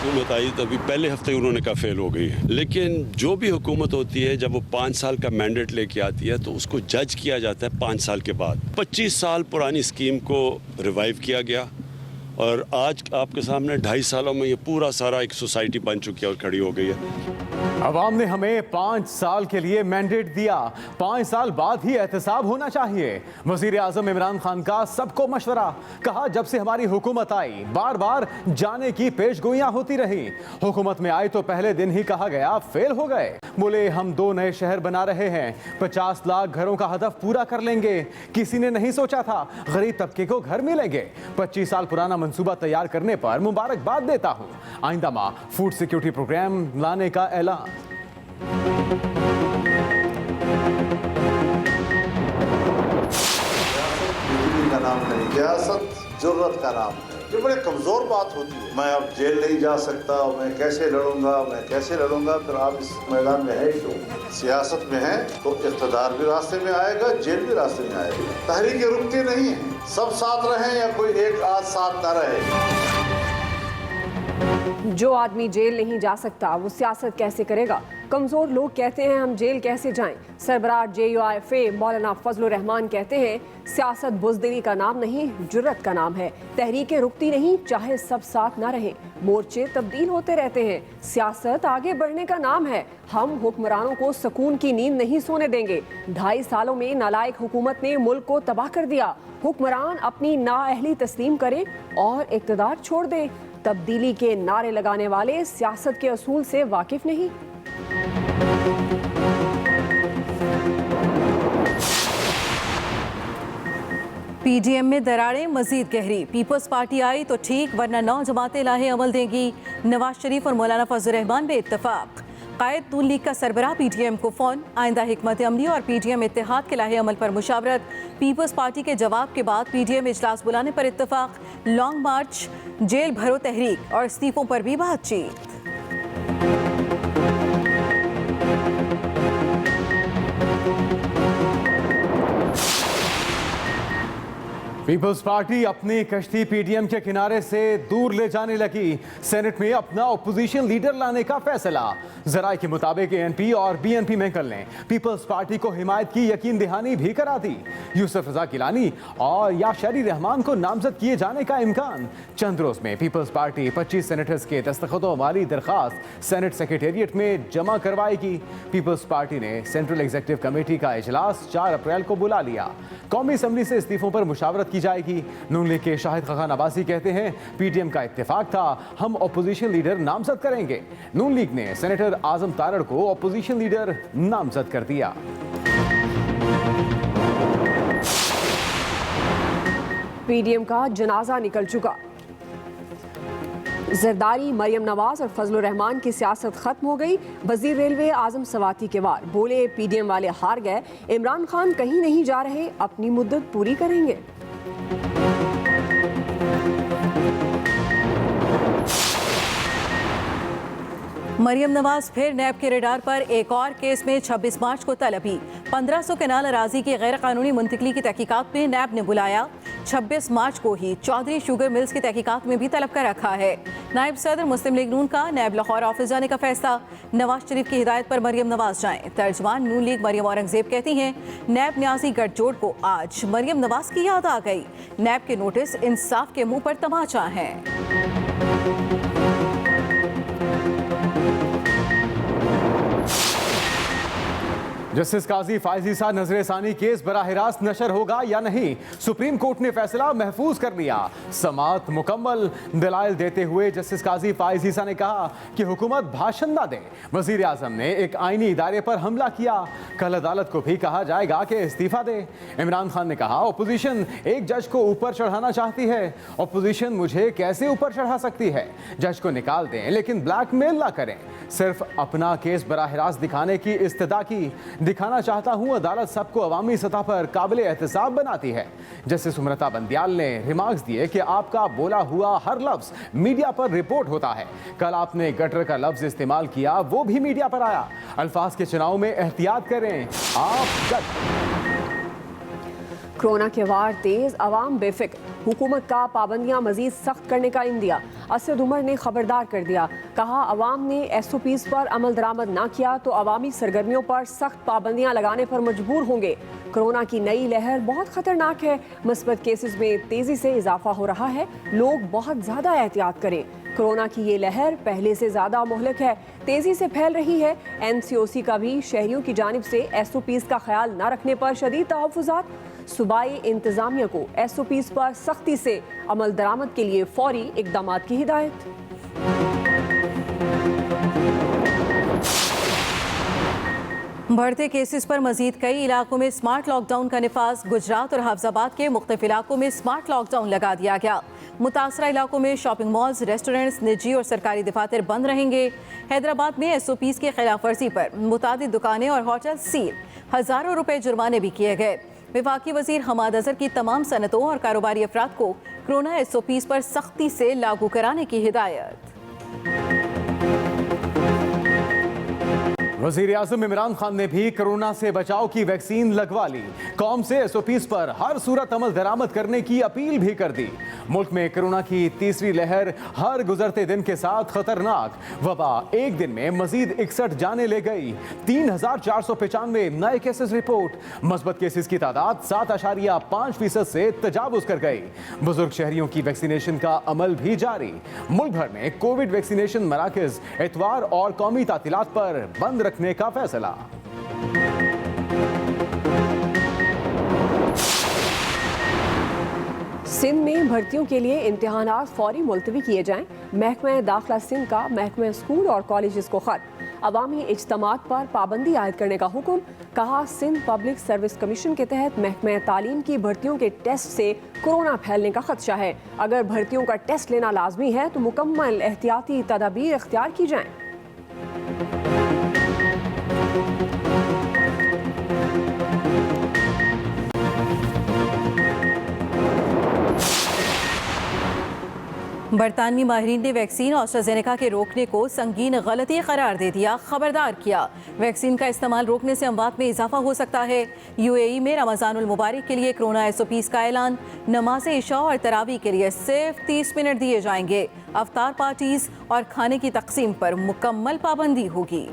हुकूमत आई तो अभी पहले हफ्ते उन्होंने कहा फेल हो गई है। लेकिन जो भी हुकूमत होती है जब वो 5 साल का मैंडेट लेके आती है तो उसको जज किया जाता है 5 साल के बाद। 25 साल पुरानी स्कीम को रिवाइव किया गया और आज आपके सामने 2.5 सालों में ये पूरा सारा एक सोसाइटी बन चुकी है और खड़ी हो गई है। अवाम ने हमें 5 साल के लिए मैंडेट दिया, 5 साल बाद ही एहतसाब होना चाहिए। वजीर आजम इमरान खान का सबको मशवरा, कहा जब से हमारी हुकूमत आई बार बार जाने की पेशगोइयां होती रही। हुकूमत में आई तो पहले दिन ही कहा गया फेल हो गए। बोले हम 2 नए शहर बना रहे हैं, 50 लाख घरों का हदफ पूरा कर लेंगे। किसी ने नहीं सोचा था गरीब तबके को घर मिलेंगे। 25 साल पुराना मंसूबा तैयार करने पर मुबारकबाद देता हूं। आइंदा माह फूड सिक्योरिटी प्रोग्राम लाने का ऐलान। का नाम नहीं, सियासत जुर्रत का नाम है। ये बड़े कमजोर बात होती है। मैं अब जेल नहीं जा सकता, मैं कैसे लड़ूंगा, फिर आप इस मैदान में है क्यों? सियासत में है तो इख्तिदार भी रास्ते में आएगा, जेल भी रास्ते में आएगी। तहरीकें रुकती नहीं है, सब साथ रहें या कोई एक आध साथ ना रहे। जो आदमी जेल नहीं जा सकता वो सियासत कैसे करेगा? कमजोर लोग कहते हैं हम जेल कैसे जाएं। सरबराह JUIFA मौलाना फजलुर रहमान कहते हैं सियासत बुज़दिली का नाम नहीं, जुर्रत का नाम है। तहरीकें रुकती नहीं, चाहे सब साथ ना रहें। मोर्चे तब्दील होते रहते हैं, सियासत आगे बढ़ने का नाम है। हम हुक्मरानों को सुकून की नींद नहीं सोने देंगे। 2.5 सालों में नालायक हुकूमत ने मुल्क को तबाह कर दिया। हुक्मरान अपनी नाअहली तस्लीम करें और इक़्तिदार छोड़ दें। तब्दीली के नारे लगाने वाले सियासत के असूल से वाकिफ नहीं। PDM में दरारें मजीद गहरी, पीपल्स पार्टी आई तो ठीक वरना 9 जमातें लाहे अमल देंगी। नवाज शरीफ और मौलाना फजल रहमान में इत्तफाक। कायद नून लीग का सरबराह PDM को फोन, आइंदा हिकमत अमली और PDM इत्तेहाद के लाहे अमल पर मुशावरत। पीपल्स पार्टी के जवाब के बाद PDM इजलास बुलाने पर इत्तफाक। लॉन्ग मार्च, जेल भरो तहरीक और इस्तीफों पर भी बातचीत। पीपल्स पार्टी अपनी कश्ती PDM के किनारे से दूर ले जाने लगी। सेनेट में अपना अपोजिशन लीडर लाने का फैसला। जराये के मुताबिक ANP और BNP मेंकल ने पीपल्स पार्टी को हिमायत की यकीन दहानी भी करा दी। यूसुफ रजा गिलानी और या शरी रहमान को नामजद किए जाने का इम्कान। चंद रोज में पीपल्स पार्टी 25 सेनेटर्स के दस्तखतों वाली दरखास्त सेनेट सेक्रेटेरिएट में जमा करवाएगी। पीपल्स पार्टी ने सेंट्रल एग्जीक्यूटिव कमेटी का इजलास 4 अप्रैल को बुला लिया। कौमी असम्बली से इस्तीफों पर मुशावरत की जाएगी। नून लीग के शाहिद खान अब्बासी कहते हैं PDM का इत्तेफाक था, हम अपोजिशन लीडर नामजद करेंगे। नून लीग ने सेनेटर आजम तारड़ को अपोजिशन लीडर नामजद कर दिया। PDM का जनाजा निकल चुका। जरदारी, मरियम नवाज और फजलुर रहमान की सियासत खत्म हो गई। वजीर रेलवे आजम सवाती के वार, बोले PDM वाले हार गए, इमरान खान कहीं नहीं जा रहे, अपनी मुद्दत पूरी करेंगे। मरियम नवाज फिर नैब के रडार पर। एक और केस में 26 मार्च को तलबी। 1500 कनाल अराजी की गैर कानूनी मुंतकली की तहकीकात में नैब ने बुलाया। 26 मार्च को ही चौधरी शुगर मिल्स की तहकीकात में भी तलब कर रखा है। नायब सदर मुस्लिम लीग नून का नैब लाहौर ऑफिस जाने का फैसला। नवाज शरीफ की हिदायत पर मरियम नवाज जाएं। तर्जमान नून लीग मरियम औरंगजेब कहती हैं नैब न्याजी गठजोड़ को आज मरियम नवाज की याद आ गई। नैब के नोटिस इंसाफ के मुंह पर तमाचा है। जस्टिस काजी फायज ईसा नजर-ए-सानी केस बराह रास्त नशर होगा या नहीं, सुप्रीम कोर्ट ने फैसला महफूज कर लिया। समाअत मुकम्मल। दलाइल देते हुए जस्टिस काजी फायज ईसा ने कहा कि हुकूमत भाषण न दे। वजीर आजम ने एक आईनी इदारे पर हमला किया। कल अदालत को भी कहा जाएगा कि इस्तीफा दे। इमरान खान ने कहा अपोजिशन एक जज को ऊपर चढ़ाना चाहती है। अपोजिशन मुझे कैसे ऊपर चढ़ा सकती है? जज को निकाल दें लेकिन ब्लैकमेल ना करें। सिर्फ अपना केस बराह रास्त दिखाने की इस्तदा की। दिखाना चाहता हूं अदालत सबको अवामी सतह पर काबिल एहतसाब बनाती है। जस्टिस सुमरता बंदियाल ने रिमार्क्स दिए कि आपका बोला हुआ हर लफ्ज मीडिया पर रिपोर्ट होता है। कल आपने गटर का लफ्ज इस्तेमाल किया, वो भी मीडिया पर आया। अल्फाज के चुनाव में एहतियात करें। आप कोरोना के वार तेज, अवाम बेफिक्र, हुकूमत का पाबंदियां मजीद सख्त करने का इंदिया। असद उमर ने खबरदार कर दिया, कहा अवाम ने SOPs पर अमल दरामद ना किया तो अवामी सरगर्मियों पर सख्त पाबंदियां लगाने पर मजबूर होंगे। कोरोना की नई लहर बहुत खतरनाक है, मुस्बत केसेस में तेजी से इजाफा हो रहा है, लोग बहुत ज्यादा एहतियात करें। कोरोना की ये लहर पहले से ज्यादा मुहलिक है, तेजी से फैल रही है। NCOC का भी शहरियों की जानिब से SOPs का ख्याल न रखने पर शदीद तहफ़्फ़ुज़ात। सूबाई इंतजामिया को SOPs पर सख्ती से अमल दरामद के लिए फौरी इकदाम की हिदायत। बढ़ते केसेस पर मजीद कई इलाकों में स्मार्ट लॉकडाउन का निफाज। गुजरात और हाफजाबाद के मुख्तलिफ इलाकों में स्मार्ट लॉकडाउन लगा दिया गया। मुतासरा इलाकों में शॉपिंग मॉल्स, रेस्टोरेंट्स, निजी और सरकारी दफातर बंद रहेंगे। हैदराबाद में SOPs की खिलाफ वर्जी पर मुतादिद दुकानें और होटल सील, हज़ारों रुपए जुर्माने भी किए गए। वफाकी वजीर हमाद अजहर की तमाम सनतों और कारोबारी अफराद को कोरोना SOPs पर सख्ती से लागू कराने की हिदायत। वज़ीर आज़म इमरान खान ने भी कोरोना से बचाव की वैक्सीन लगवा ली। कौम से SOPs पर हर सूरत अमल दरामद करने की अपील भी कर दी। मुल्क में कोरोना की तीसरी लहर हर गुजरते दिन के साथ खतरनाक। वबा एक दिन में मजीद 61 जाने ले गई। 3495 नए केसेस रिपोर्ट। मस्बत केसेस की तादाद 7.5% से तजावुज कर गई। बुजुर्ग शहरियों की वैक्सीनेशन का अमल भी जारी। मुल्क भर में कोविड वैक्सीनेशन मराकज इतवार और कौमी तातीलात पर बंद रखने का फैसला। सिंध में भर्तियों के लिए इम्तिहानात फौरी मुलतवी किए जाएं। महकमा दाखिला सिंध का महकमा स्कूल और कॉलेज को खत। अवामी इज्तिमात पर पाबंदी आयद करने का हुक्म। कहा सिंध पब्लिक सर्विस कमीशन के तहत महकमा तालीम की भर्तियों के टेस्ट से कोरोना फैलने का खदशा है। अगर भर्तियों का टेस्ट लेना लाजमी है तो मुकम्मल एहतियाती तदाबीर इख्तियार की जाएं। बरतानवी माहिरीन ने वैक्सीन ऑस्ट्राजेनेका के रोकने को संगीन गलती करार दे दिया, खबरदार किया। वैक्सीन का इस्तेमाल रोकने से अमवात में इजाफा हो सकता है। UAE में रमज़ानुल मुबारक के लिए कोरोना SOPs का ऐलान। नमाज इशा और तरावी के लिए सिर्फ 30 मिनट दिए जाएंगे। अफ्तार पार्टीज और खाने की तकसीम पर मुकम्मल पाबंदी होगी।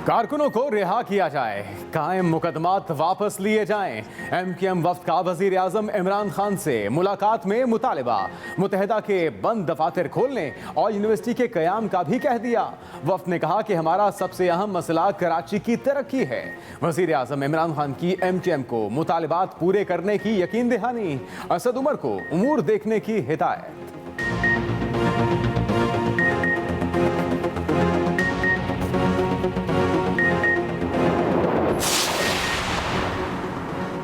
कारकुनों को रिहा किया जाए, कायम मुकदमात वापस लिए जाएं। MQM वफ्द का वजीर आजम इमरान खान से मुलाकात में मुतालिबा। मुत्तहिदा के बंद दफातर खोलने और यूनिवर्सिटी के कयाम का भी कह दिया। वफ्द ने कहा कि हमारा सबसे अहम मसला कराची की तरक्की है। वजीर आजम इमरान खान की MQM को मुतालिबात पूरे करने की यकीन दहानी। असद उमर को उमूर देखने की हिदायत।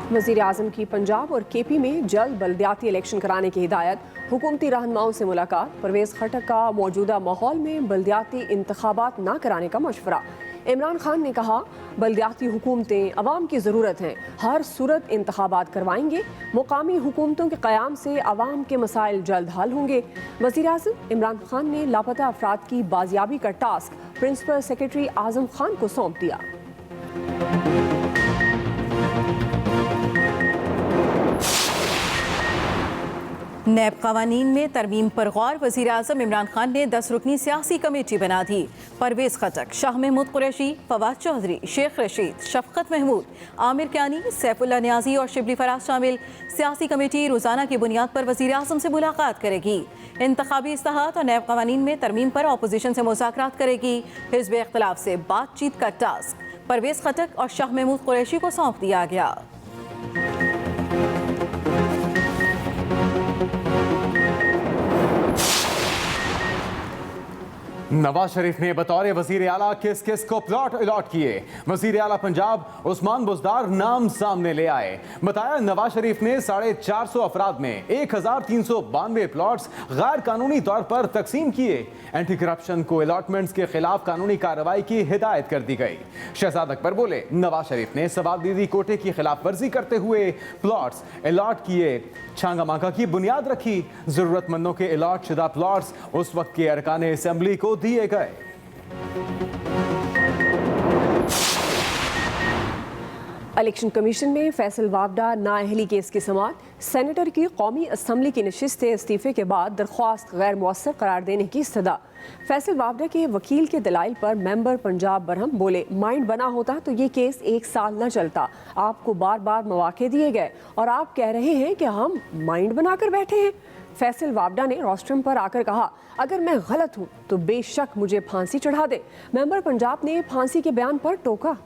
वज़ीर आज़म की पंजाब और KP में जल्द बल्दियाती इलेक्शन कराने की हिदायत। हुकूमती रहनुमाओं से मुलाकात। परवेज़ खटक का मौजूदा माहौल में बल्दियाती इंतखाबात ना कराने का मशवरा। इमरान खान ने कहा बल्दियाती हुकूमतें अवाम की ज़रूरत हैं, हर सूरत इंतखाबात करवाएंगे। मुकामी हुकूमतों के क़याम से अवाम के मसाइल जल्द हल होंगे। वज़ीर आज़म इमरान खान ने लापता अफराद की बाजियाबी का task principal secretary Azam Khan को सौंप दिया। नैब कवानीन में तरमीम पर गौर। वज़ीर आज़म इमरान खान ने 10 रुकनी सियासी कमेटी बना दी। परवेज़ खटक, शाह महमूद कुरैशी, फवाद चौधरी, शेख रशीद, शफकत महमूद, आमिर क्यानी, सैफुल्लाह नियाजी और शिबली फराज शामिल। सियासी कमेटी रोज़ाना की बुनियाद पर वज़ीर आज़म से मुलाकात करेगी। इंतखाबी इस्लाहात और नैब कवानीन में तरमीम पर अपोजिशन से मुज़ाकरात करेगी। हिज़्ब इख्तिलाफ से बातचीत का टास्क परवेज़ खटक और शाह महमूद कुरैशी को सौंप दिया गया। नवाज शरीफ ने बतौर वजीर आला किस किस को प्लॉट अलॉट किए। वजीर आला पंजाब उस्मान बुज़दार नाम सामने ले आए। बताया नवाज शरीफ ने 450 अफराद में 1392 प्लॉट्स गैर कानूनी तौर पर तकसीम किए। एंटी करप्शन को अलॉटमेंट्स के खिलाफ कानूनी कार्रवाई की हिदायत कर दी गई। शहजाद अकबर बोले, नवाज शरीफ ने सवाबदीदी कोटे की खिलाफ वर्जी करते हुए प्लॉट्स अलॉट किए। छांगा मांगा की बुनियाद रखी। जरूरतमंदों के अलॉट शुदा प्लॉट्स उस वक्त के अरकान असेंबली को दिए गए। इलेक्शन कमीशन में फैसल वावडा नाअहली केस की समाअत। सेनेटर की कौमी असम्बली की नशिस्त से इस्तीफे के बाद दरख्वास्त गैर मुअस्सर करार देने की सदा। फैसल वावडा के वकील के दलाइल पर मेंबर पंजाब बरहम बोले, माइंड बना होता तो ये केस 1 साल न चलता। आपको बार बार मौके दिए गए और आप कह रहे हैं कि हम माइंड बनाकर बैठे हैं। फैसल वावडा ने रोस्ट्रम पर आकर कहा, अगर मैं गलत हूं तो बेशक मुझे फांसी चढ़ा दे। मेंबर पंजाब ने फांसी के बयान पर टोका।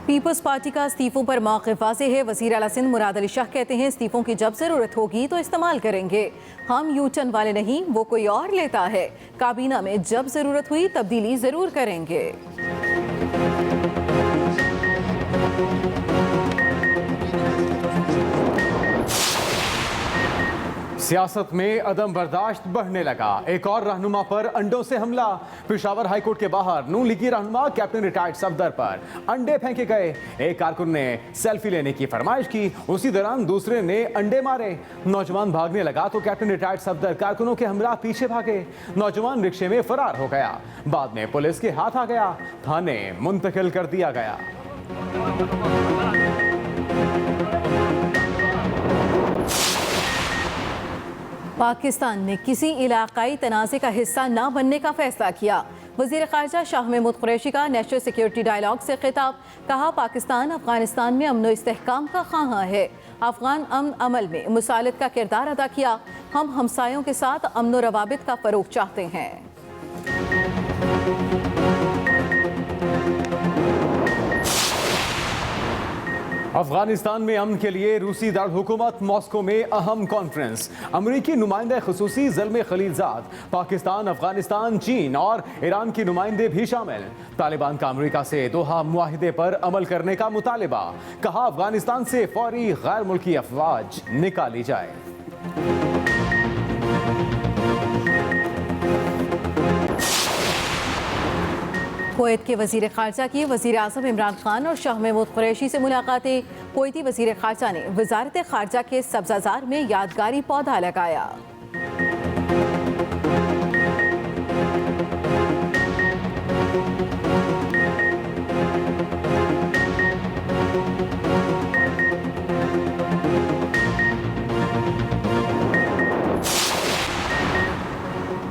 पीपल्स पार्टी का इस्तीफों पर मौक़िफ़ वाज़ेह है। वज़ीर आला सिंध मुराद अली शाह कहते हैं, इस्तीफों की जब ज़रूरत होगी तो इस्तेमाल करेंगे। हम यू टर्न वाले नहीं, वो कोई और लेता है। काबीना में जब ज़रूरत हुई तब्दीली ज़रूर करेंगे। सियासत में अदम बर्दाश्त बढ़ने लगा। एक और रहनुमा पर अंडों से हमला। पेशावर हाईकोर्ट के बाहर नून लीगी रहनुमा कैप्टन रिटायर्ड सफदर पर अंडे फेंके गए। एक कारकुन ने सेल्फी लेने की फरमाइश की, उसी दौरान दूसरे ने अंडे मारे। नौजवान भागने लगा तो कैप्टन रिटायर्ड सफदर कारकुनों के हमरा पीछे भागे। नौजवान रिक्शे में फरार हो गया। बाद में पुलिस के हाथ आ गया, थाने मुंतकिल कर दिया गया। पाकिस्तान ने किसी इलाकाई तनाज़े का हिस्सा न बनने का फैसला किया। वज़ीर ख़ारजा शाह महमूद कुरैशी का नेशनल सिक्योरिटी डायलॉग से खिताब। कहा, पाकिस्तान अफगानिस्तान में अमन व इस्तेहकाम का ख़्वाह है। अफगान अमन अमल में मुसालत का किरदार अदा किया। हम हमसायों के साथ अमन व रवाबित का फ़रोग़ चाहते हैं। अफगानिस्तान में अमन के लिए रूसी दारकूमत मॉस्को में अहम कॉन्फ्रेंस। अमरीकी नुमाइंदे खुसूसी ज़ल्मे खलीलजाद, पाकिस्तान, अफगानिस्तान, चीन और ईरान के नुमाइंदे भी शामिल। तालिबान का अमरीका से दोहा मुआहिदे पर अमल करने का मुतालिबा। कहा, अफगानिस्तान से फौरी गैर मुल्की अफवाज निकाली जाए। कुवैत के वज़ीर ख़ारजा की वज़ीर आज़म इमरान खान और शाह महमूद कुरैशी से मुलाकातें। कुवैती वज़ीर ख़ारजा ने वज़ारत ख़ारजा के सब्ज़ाज़ार में यादगारी पौधा लगाया।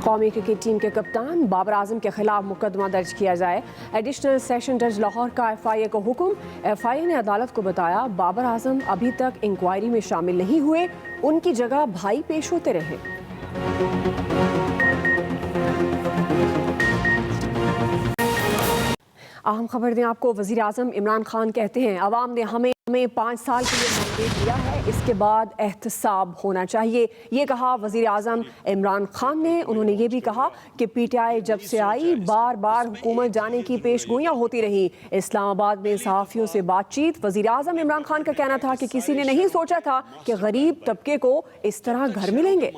कौमी क्रिकेट टीम के कप्तान बाबर आजम के खिलाफ मुकदमा दर्ज किया जाए। एडिशनल सेशन जज लाहौर का FIA को हुक्म। FIA ने अदालत को बताया, बाबर आजम अभी तक इंक्वायरी में शामिल नहीं हुए, उनकी जगह भाई पेश होते रहे। अहम खबर दें आपको, वज़ीर आज़म इमरान खान कहते हैं, अवाम ने हमें 5 साल के लिए मैंडेट दिया है, इसके बाद एहतसाब होना चाहिए। ये कहा वज़ीर आज़म इमरान खान ने। उन्होंने ये भी कहा कि PTI जब से आई बार बार हुकूमत जाने की पेशगोइयाँ होती रही। इस्लामाबाद में सहाफ़ियों से बातचीत। वज़ीर आज़म इमरान खान का कहना था कि किसी ने नहीं सोचा था कि गरीब तबके को इस तरह घर मिलेंगे।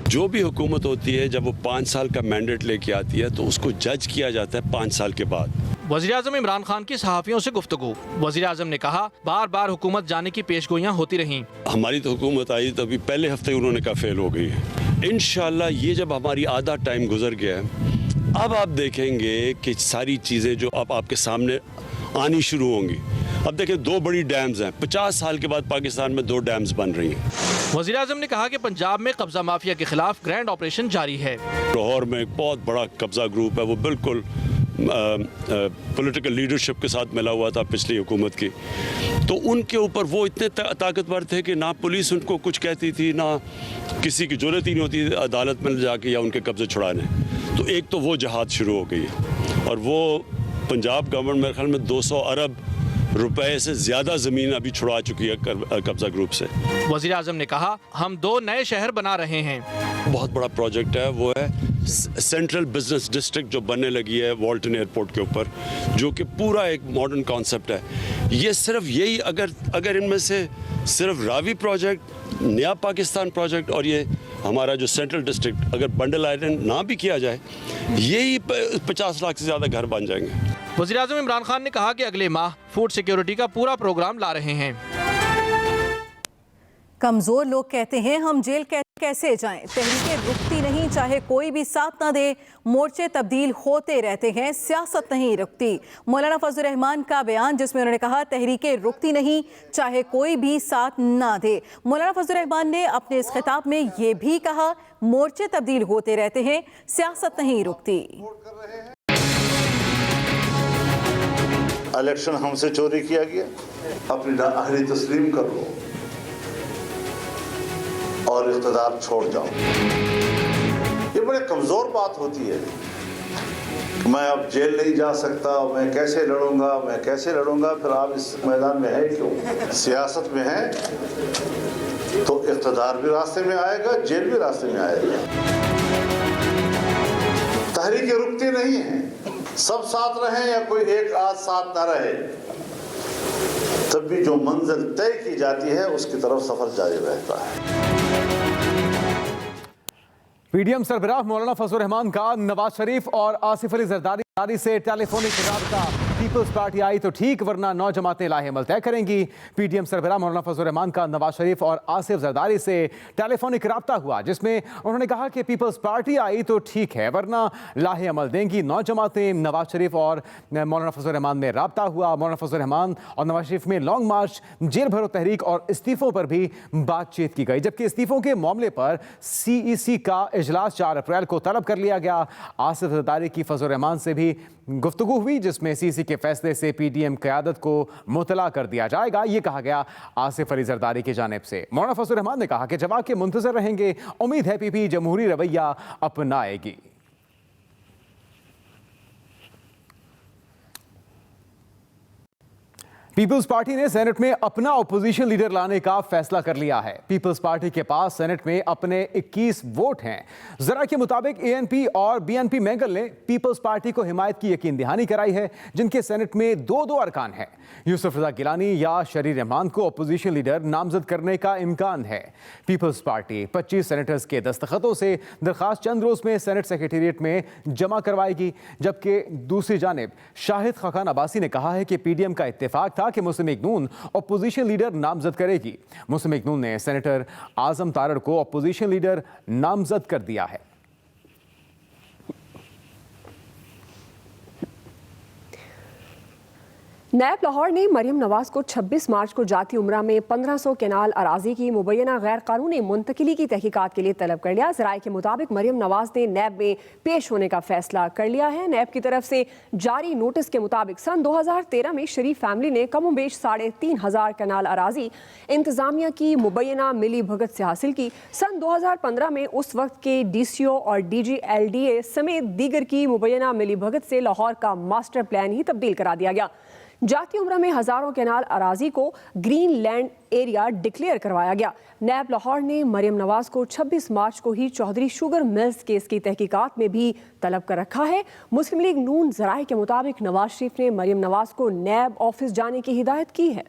जो भी हुकूमत होती है, जब वो 5 साल का मैंडेट लेके आती है तो उसको जज किया जाता है 5 साल के बाद। वज़ीर आज़म इमरान खान की सहाफ़ियों से गुफ्तगू। वज़ीर आज़म ने कहा, बार बार हुकूमत जाने की पेशगोइयाँ होती रहीं। हमारी तो हुकूमत आई तो अभी पहले हफ्ते उन्होंने कहा फेल हो गई है। इंशाल्लाह ये जब हमारी आधा टाइम गुजर गया है, अब आप देखेंगे कि सारी चीज़ें जो अब आपके सामने आनी शुरू होंगी। अब देखिए 2 बड़ी डैम्स हैं। 50 साल के बाद पाकिस्तान में 2 डैम्स बन रही हैं। वज़ीर आज़म ने कहा कि पंजाब में कब्जा माफिया के खिलाफ ग्रैंड ऑपरेशन जारी है। लाहौर में एक बहुत बड़ा कब्जा ग्रुप है, वो बिल्कुल पॉलिटिकल लीडरशिप के साथ मिला हुआ था पिछली हुकूमत की। तो उनके ऊपर वो इतने ताकतवर थे कि ना पुलिस उनको कुछ कहती थी, ना किसी की ज़रूरत ही नहीं होती अदालत में जाके या उनके कब्जे छुड़ाने। तो एक तो वो जहाद शुरू हो गई है और वो पंजाब गवर्नमेंट मेरे ख्याल में 200 अरब रुपए से ज़्यादा ज़मीन अभी छुड़वा चुकी है कब्जा ग्रुप से। वज़ीर आज़म ने कहा, हम 2 नए शहर बना रहे हैं। बहुत बड़ा प्रोजेक्ट है, वो है सेंट्रल बिजनेस डिस्ट्रिक्ट जो बनने लगी है वॉल्टन एयरपोर्ट के ऊपर, जो कि पूरा एक मॉडर्न कॉन्सेप्ट है। ये सिर्फ यही अगर इनमें से सिर्फ रावी प्रोजेक्ट, नया पाकिस्तान प्रोजेक्ट और ये हमारा जो सेंट्रल डिस्ट्रिक्ट अगर बंडल आइलैंड ना भी किया जाए, यही 50 लाख से ज़्यादा घर बन जाएंगे। वज़ीर आज़म इमरान खान ने कहा कि अगले माह फूड सिक्योरिटी का पूरा प्रोग्राम ला रहे हैं। कमजोर लोग कहते हैं हम जेल कैसे जाएं, तहरीकें रुकती नहीं, चाहे कोई भी साथ ना दे, मोर्चे तब्दील होते रहते हैं, सियासत नहीं रुकती। मौलाना फजलुर रहमान का बयान, जिसमें उन्होंने कहा तहरीकें रुकती नहीं, चाहे कोई भी साथ ना दे। मौलाना फजलुर रहमान ने अपने इस खिताब में ये भी कहा मोर्चे तब्दील होते रहते हैं, सियासत नहीं रुकती। इलेक्शन हमसे चोरी किया गया, अपनी नाअहली तस्लीम कर लो और इख्तिदार छोड़ जाओ। ये बड़े कमज़ोर बात होती है। मैं अब जेल नहीं जा सकता, मैं कैसे लड़ूंगा, फिर आप इस मैदान में है क्यों? सियासत में है तो इख्तिदार भी रास्ते में आएगा, जेल भी रास्ते में आएगा। तहरीकें रुकती नहीं हैं, सब साथ रहें या कोई एक आध साथ ना रहे, तब भी जो मंजिल तय की जाती है उसकी तरफ सफर जारी रहता है। पीडीएम सरबराह मौलाना फजलुर रहमान का नवाज शरीफ और आसिफ अली जरदारी से टेलीफोनिक राब्ता। पीपल्स पार्टी आई तो ठीक, वरना 9 जमातें लाहेमल तय करेंगी। पीडीएम सरबराह मौलाना फजलुर रहमान का नवाज शरीफ और आसिफ जरदारी से टेलीफोनिक राब्ता हुआ, जिसमें उन्होंने कहा कि पीपल्स पार्टी आई तो ठीक है, वरना लाहेमल देंगी 9 जमातें। नवाज शरीफ और मौलाना फजलुर रहमान में राब्ता हुआ। मौलाना फजलुर रहमान और नवाज शरीफ में लॉन्ग मार्च, जेल भरो तहरीक और इस्तीफों पर भी बातचीत की गई, जबकि इस्तीफों के मामले पर CEC का इजलास 4 अप्रैल को तलब कर लिया गया। आसिफ जरदारी की फजलुर रहमान से भी गुफ्तगू हुई, जिसमें CEC के फैसले से PDM क़यादत को मुतला कर दिया जाएगा, ये कहा गया आसिफ अली जरदारी की जानिब से। मौलाना फजलुर रहमान ने कहा कि जवाब के मुंतज़र रहेंगे, उम्मीद है PP जमहूरी रवैया अपनाएगी। पीपल्स पार्टी ने सेनेट में अपना अपोजिशन लीडर लाने का फैसला कर लिया है। पीपल्स पार्टी के पास सेनेट में अपने 21 वोट हैं। जरा के मुताबिक ANP और BNP मैंगल ने पीपल्स पार्टी को हिमायत की यकीन दहानी कराई है, जिनके सेनेट में 2-2 अरकान हैं। यूसुफ रजा गिलानी या शरीर रहमान को अपोजिशन लीडर नामजद करने का इम्कान है। पीपल्स पार्टी 25 सेनेटर्स के दस्तखतों से दरखास्त चंद रोज में सेनेट सेक्रेटेरिएट में जमा करवाएगी, जबकि दूसरी जानिब शाहिद खाकान अब्बासी ने कहा है कि PDM का इत्तेफाक था कि मुस्लिम लीग नून अपोजिशन लीडर नामजद करेगी। मुस्लिम लीग नून ने सेनेटर आजम तारड़ को अपोजिशन लीडर नामजद कर दिया है। नैब लाहौर ने मरियम नवाज को 26 मार्च को जाती उम्रा में 1500 केनाल अराजी की मुबैना गैर कानूनी मुंतकिली की तहकीकात के लिए तलब कर लिया। ज़राए के मुताबिक मरियम नवाज ने नैब में पेश होने का फैसला कर लिया है। नैब की तरफ से जारी नोटिस के मुताबिक सन 2013 में शरीफ फैमिली ने कमोबेश 3500 केनाल अराजी इंतजामिया की मुबैना मिली भगत से हासिल की। सन 2015 में उस वक्त के DCO और DG LDA समेत दीगर की मुबैना मिली भगत से लाहौर का मास्टर प्लान ही तब्दील करा दिया गया। जाती उम्र में हजारों केनाल अराजी को ग्रीन लैंड एरिया डिक्लेयर करवाया गया। नैब लाहौर ने मरियम नवाज को 26 मार्च को ही चौधरी शुगर मिल्स केस की तहकीकात में भी तलब कर रखा है। मुस्लिम लीग नून ज़राए के मुताबिक नवाज शरीफ ने मरियम नवाज को नैब ऑफिस जाने की हिदायत की है।